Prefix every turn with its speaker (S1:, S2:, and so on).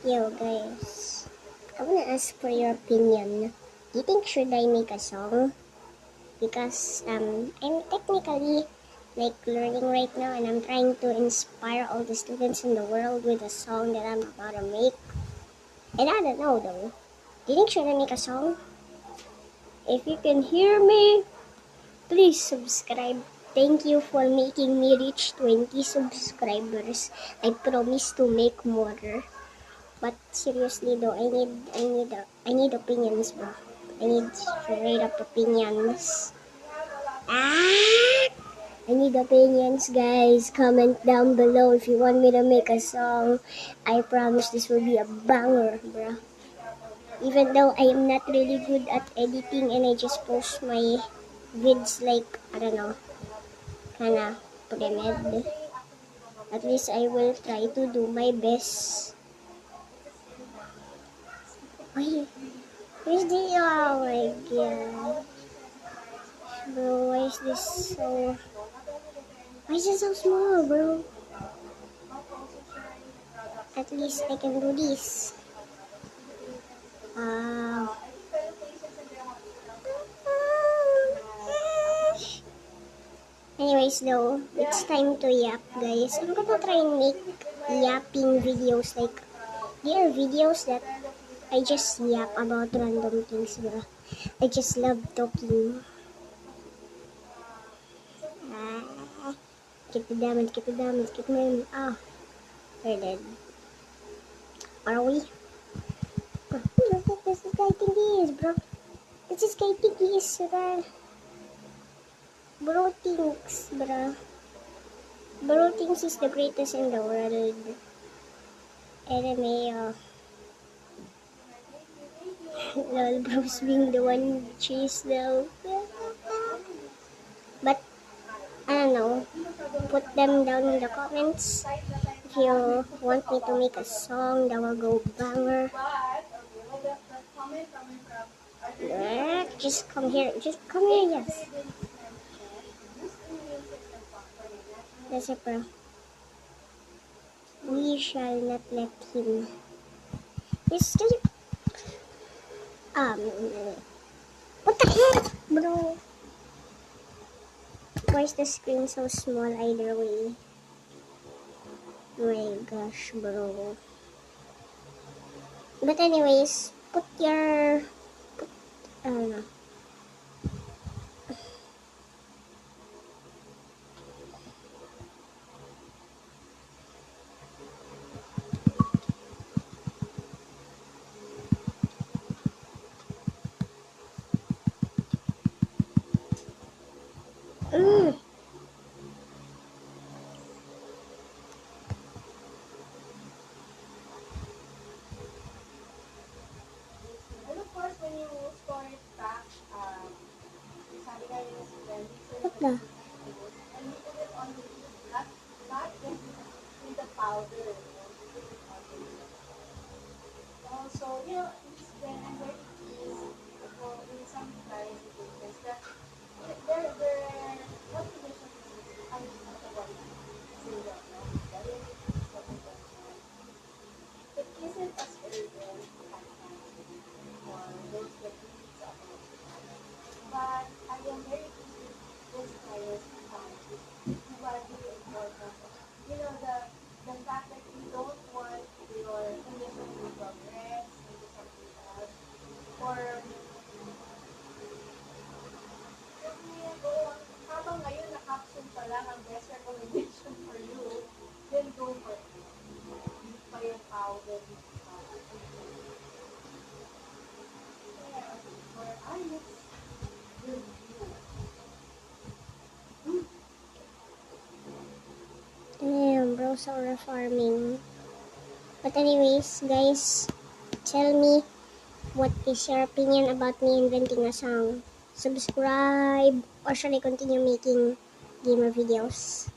S1: Yo guys, I wanna ask for your opinion. Do you think should I make a song? Because I'm technically like learning right now and I'm trying to inspire all the students in the world with a song that I'm about to make. And I don't know though. Do you think should I make a song? If you can hear me, please subscribe. Thank you for making me reach 20 subscribers. I promise to make more. But seriously though, I need opinions, bro. I need straight up opinions. Ah! I need opinions, guys. Comment down below if you want me to make a song. I promise this will be a banger, bro. Even though I am not really good at editing and I just post my vids like, I don't know, kinda pre-med. At least I will try to do my best. Why? Where's the, oh my god. Bro, why is this so, why is it so small, bro? At least I can do this. Uh, Anyways though, it's time to yap, guys. I'm gonna try and make yapping videos. Like, there are videos that I just yap about random things, bro. I just love talking. Ah, get the damage, get the damage, get the ah, we're dead. Are we? Bro, look at this guy think he is, bro. This guy think he is, bro thinks, bro. Bro thinks he's the greatest in the world. LMAO. Lol, bro's being the one chase though. But, I don't know. Put them down in the comments if you want me to make a song that will go banger. Just come here. Just come here, yes. That's it, bro. We shall not let him. Just what the heck, bro? Why is the screen so small either way? My gosh, bro. But anyways, put your, I don't know. Mm.
S2: And of course, when you store it back, sabi nga yun is
S1: What the?
S2: and you put it on the not with the powder, you put it on the also, it's very easy for in some kind cases that they're what condition is I just not the one zero, no? It isn't as urgent or those that needs a but I am very pleased with this players who value the importance of, the fact that you don't want your condition to progress into something else or habang ngayon na-caption pa lang ang best recommendation for you, then go for it. Hindi pa yung powder. For eyes,
S1: Damn, bro, so farming. But anyways, guys, tell me what is your opinion about me inventing a song. Subscribe, or shall I continue making gamer videos?